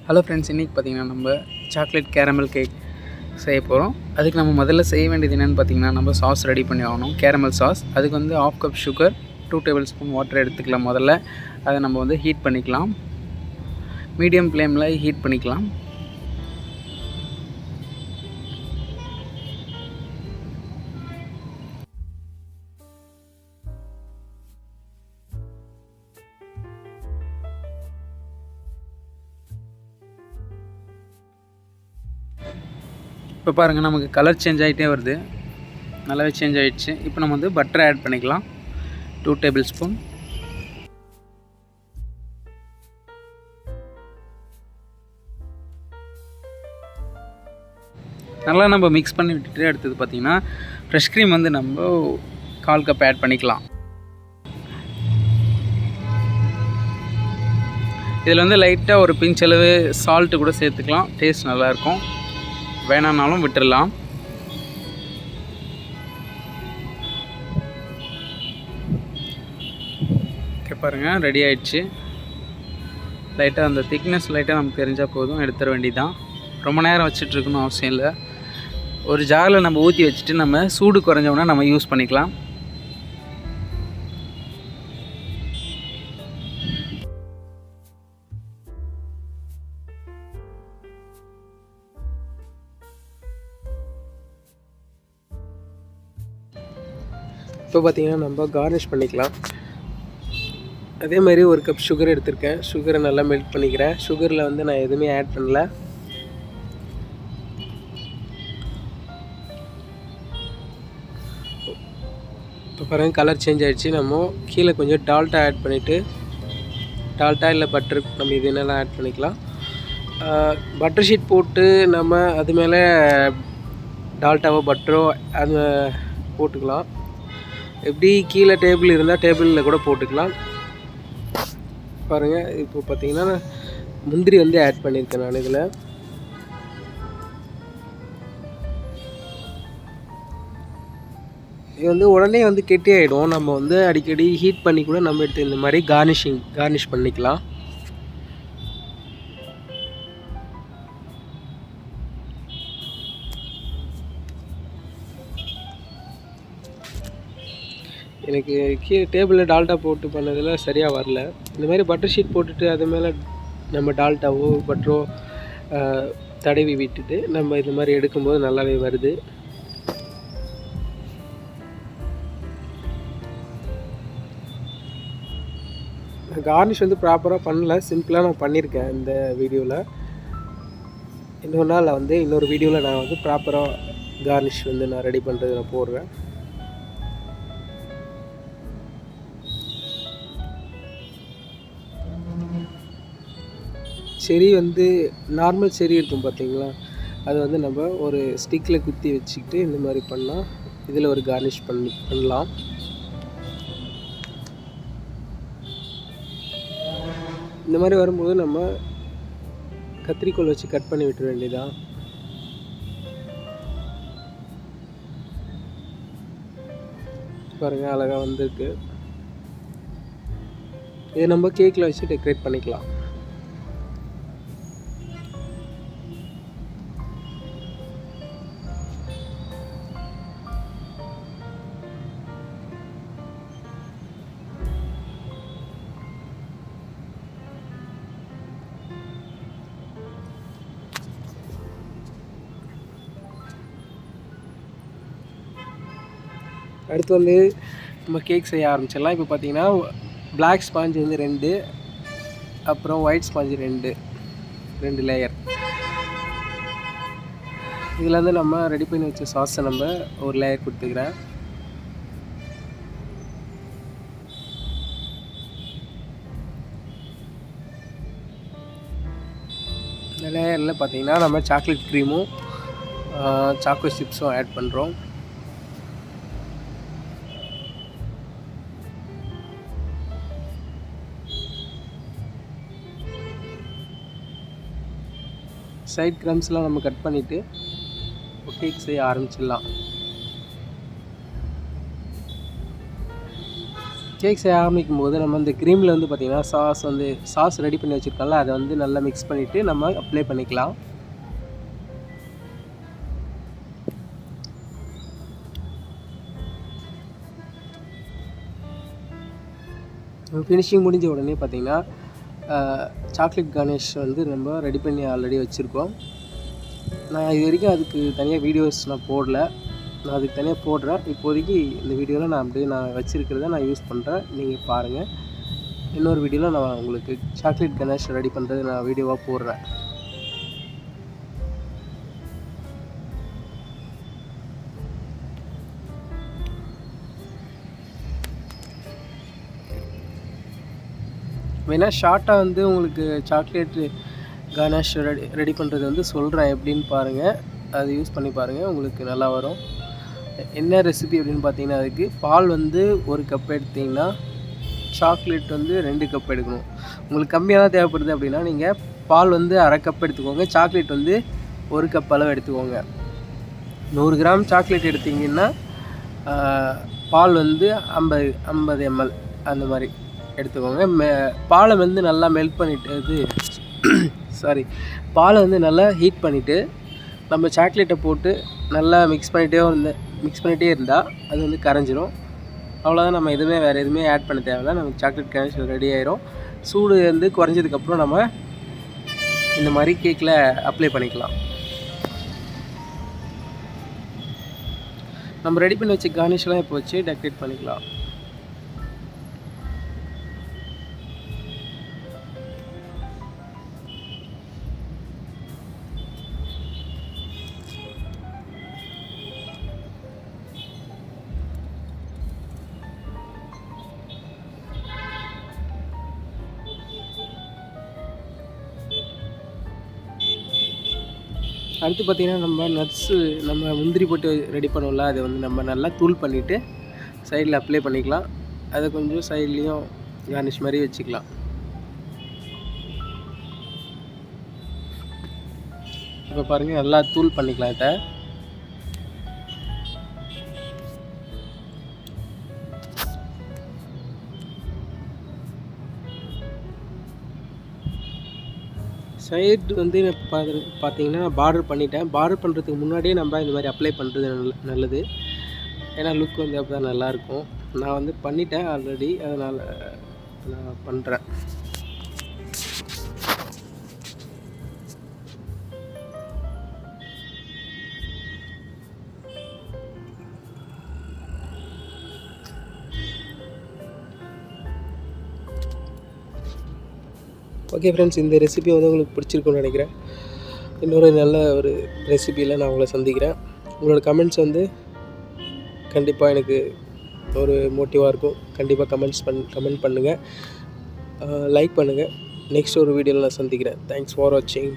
Hello friends, இன்றைக்கி பார்த்திங்கன்னா நம்ம சாக்லேட் கேரமல் கேக் செய்ய போகிறோம். அதுக்கு நம்ம முதல்ல செய்ய வேண்டியது என்னென்னு பார்த்திங்கன்னா, நம்ம சாஸ் ரெடி பண்ணி ஆகணும். Caramel sauce. அதுக்கு வந்து 1/2 cup sugar, 2 table spoon water எடுத்துக்கலாம். முதல்ல அதை நம்ம வந்து ஹீட் பண்ணிக்கலாம். மீடியம் ஃப்ளேமில் ஹீட் பண்ணிக்கலாம். இப்போ பாருங்கள், நமக்கு கலர் சேஞ்ச் ஆகிட்டே வருது. நல்லாவே சேஞ்ச் ஆகிடுச்சு. இப்போ நம்ம வந்து பட்டரை ஆட் பண்ணிக்கலாம். 2 டேபிள் ஸ்பூன். நல்லா நம்ம மிக்ஸ் பண்ணி விட்டுட்டு அடுத்தது பார்த்திங்கன்னா ஃப்ரெஷ் க்ரீம் வந்து நம்ம 1/4 கப் ஆட் பண்ணிக்கலாம். இதில் வந்து லைட்டாக ஒரு பிஞ்ச் அளவு சால்ட்டு கூட சேர்த்துக்கலாம். டேஸ்ட் நல்லாயிருக்கும். வேணான்னாலும் விட்டுடலாம். ஓகே, பாருங்கள், ரெடி ஆகிடுச்சு. லைட்டாக அந்த திக்னஸ் லைட்டாக நமக்கு தெரிஞ்சால் போதும், எடுத்துட வேண்டியதான். ரொம்ப நேரம் வச்சிட்ருக்கணும் அவசியம் இல்லை. ஒரு ஜாரில் நம்ம ஊற்றி வச்சுட்டு நம்ம சூடு குறைஞ்சோன்னா நம்ம யூஸ் பண்ணிக்கலாம். இப்போ பார்த்திங்கன்னா நம்ம கார்னிஷ் பண்ணிக்கலாம். அதே மாதிரி 1 கப் சுகர் எடுத்திருக்கேன். சுகரை நல்லா மெல்ட் பண்ணிக்கிறேன். சுகரில் வந்து நான் எதுவுமே ஆட் பண்ணல. இப்போ பாருங்கள், கலர் சேஞ்ச் ஆகிடுச்சு. நம்ம கீழே கொஞ்சம் டால்டா ஆட் பண்ணிவிட்டு, டால்டா இல்லை பட்டர், நம்ம இது என்னெல்லாம் ஆட் பண்ணிக்கலாம். பட்டர் ஷீட் போட்டு நம்ம அது மேலே டால்டாவோ பட்டரோ அது போட்டுக்கலாம். எப்படி கீழே டேபிள் இருந்தால் டேபிளில் கூட போட்டுக்கலாம். பாருங்கள், இப்போ பார்த்திங்கன்னா முந்திரி வந்து ஆட் பண்ணியிருக்கேன் நான் இதில். இது வந்து உடனே வந்து கெட்டியாகிடும். நம்ம வந்து அடிக்கடி ஹீட் பண்ணி கூட நம்ம எடுத்து இந்த மாதிரி கார்னிஷ் பண்ணிக்கலாம். எனக்கு கீழே டேபிளில் டால்டா போட்டு பண்ணதில் சரியாக வரல. இந்த மாதிரி பட்டர் ஷீட் போட்டுட்டு அது மேலே நம்ம டால்டாவோ பட்டரோ தடவி விட்டுட்டு நம்ம இந்த மாதிரி எடுக்கும்போது நல்லாவே வருது. கார்னிஷ் வந்து ப்ராப்பராக பண்ணல, சிம்பிளாக நான் பண்ணியிருக்கேன் இந்த வீடியோவில். இன்னொரு வீடியோவில் நான் வந்து ப்ராப்பராக கார்னிஷ் வந்து நான் ரெடி பண்ணுறது நான் போடுறேன். செரி வந்து நார்மல் செரி இருக்கும் பார்த்தீங்களா, அது வந்து நம்ம ஒரு ஸ்டிக்கில் குத்தி வச்சுக்கிட்டு இந்த மாதிரி பண்ணால் இதில் ஒரு கார்னிஷ் பண்ணலாம். இந்த மாதிரி வரும்போது நம்ம கத்திரிக்கோல் வச்சு கட் பண்ணி விட்டுற வேண்டியதான். பாருங்கள், அழகாக வந்திருக்கு. இதை நம்ம கேக்கில் வச்சு டெக்கரேட் பண்ணிக்கலாம். அடுத்து வந்து நம்ம கேக் செய்ய ஆரம்பிச்சிடலாம். இப்போ பார்த்திங்கன்னா பிளாக் ஸ்பாஞ்ச் வந்து 2, அப்புறம் ஒயிட் ஸ்பாஞ்சு 2 லேயர். இதில் வந்து நம்ம ரெடி பண்ணி வச்ச சாஸை நம்ம ஒரு லேயர் கொடுத்துக்கிறேன். இந்த லேயரில் பார்த்திங்கன்னா நம்ம சாக்லேட் க்ரீமும் சாக்கோ சிப்ஸும் ஆட் பண்ணுறோம். சைட் க்ரம்ஸ்லாம் நம்ம கட் பண்ணிவிட்டு கேக் செய்ய ஆரம்பிச்சிடலாம். கேக் செய்ய ஆரம்பிக்கும் போது நம்ம இந்த க்ரீமில் வந்து பார்த்திங்கன்னா சாஸ் ரெடி பண்ணி வச்சுருக்கோம்ல, அதை வந்து நல்லா மிக்ஸ் பண்ணிவிட்டு நம்ம அப்ளை பண்ணிக்கலாம். ஃபினிஷிங் முடிஞ்ச உடனே பார்த்திங்கன்னா சாக்லேட் கணேஷ் வந்து நம்ம ரெடி பண்ணி ஆல்ரெடி வச்சுருக்கோம். நான் இது வரைக்கும் அதுக்கு தனியாக வீடியோஸ் நான் போடல, நான் அதுக்கு தனியாக போடுறேன். இப்போதைக்கு இந்த வீடியோவில் நான் வச்சுருக்கிறத நான் யூஸ் பண்ணுறேன், நீங்கள் பாருங்கள். இன்னொரு வீடியோவில் நான் உங்களுக்கு சாக்லேட் கணேஷ் ரெடி பண்ணுறது நான் வீடியோவாக போடுறேன். வேணால் ஷார்ட்டாக வந்து உங்களுக்கு சாக்லேட் கணேஷ் ரெடி பண்ணுறது வந்து சொல்கிறேன், எப்படின்னு பாருங்கள். அது யூஸ் பண்ணி பாருங்கள், உங்களுக்கு நல்லா வரும். என்ன ரெசிபி அப்படின்னு பார்த்தீங்கன்னா, அதுக்கு பால் வந்து 1 கப் எடுத்திங்கன்னா சாக்லேட் வந்து 2 கப் எடுக்கணும். உங்களுக்கு கம்மியாக தான் தேவைப்படுது அப்படின்னா நீங்கள் பால் வந்து அரை கப் எடுத்துக்கோங்க, சாக்லேட் வந்து 1 கப் அளவு எடுத்துக்கோங்க. 100 கிராம் சாக்லேட் எடுத்திங்கன்னா பால் வந்து 50 ml அந்த மாதிரி எடுத்துக்கோங்க. பாலை வந்து நல்லா மெல்ட் பண்ணிவிட்டு பாலை வந்து நல்லா ஹீட் பண்ணிவிட்டு நம்ம சாக்லேட்டை போட்டு நல்லா மிக்ஸ் பண்ணிகிட்டே இருந்தால் அது வந்து கரைஞ்சிரும். அவ்வளோதான், நம்ம வேறு எதுவுமே ஆட் பண்ண தேவையில்ல. நமக்கு சாக்லேட் கணேஷ் ரெடி ஆயிரும். சூடு வந்து குறைஞ்சதுக்கப்புறம் நம்ம இந்த மாதிரி கேக்கில் அப்ளை பண்ணிக்கலாம். நம்ம ரெடி பண்ணி வச்ச கார்னிஷ்லாம் இப்போ வச்சு டெக்கரேட் பண்ணிக்கலாம். அடுத்து பார்த்திங்கன்னா நம்ம முந்திரி போட்டு ரெடி பண்ணுவோம்ல, அதை வந்து நம்ம நல்லா தூள் பண்ணிவிட்டு சைடில் அப்ளை பண்ணிக்கலாம். அதை கொஞ்சம் சைட்லேயும் கார்னிஷ் மாதிரி வச்சுக்கலாம். இப்போ பாருங்கள், நல்லா தூள் பண்ணிக்கலாம். இதை சைடு வந்து பார்த்தீங்கன்னா பார்டர் பண்ணிட்டேன். பார்டர் பண்ணுறதுக்கு முன்னாடியே நம்ம இந்த மாதிரி அப்ளை பண்ணுறது நல்லது. ஏன்னா லுக் வந்து அப்போ தான் நல்லாயிருக்கும். நான் வந்து பண்ணிட்டேன் ஆல்ரெடி, அதனால் நான் பண்ணுறேன். ஓகே ஃப்ரெண்ட்ஸ், இந்த ரெசிபி வந்து உங்களுக்கு பிடிச்சிருக்குன்னு நினைக்கிறேன். இன்னொரு நல்ல ஒரு ரெசிபியில் நான் உங்களை சந்திக்கிறேன். உங்களோட கமெண்ட்ஸ் வந்து கண்டிப்பாக எனக்கு ஒரு மோட்டிவாக இருக்கும். கண்டிப்பாக கமெண்ட் பண்ணுங்கள், லைக் பண்ணுங்கள். நெக்ஸ்ட் ஒரு வீடியோவில் நான் சந்திக்கிறேன். தேங்க்ஸ் ஃபார் வாட்சிங்.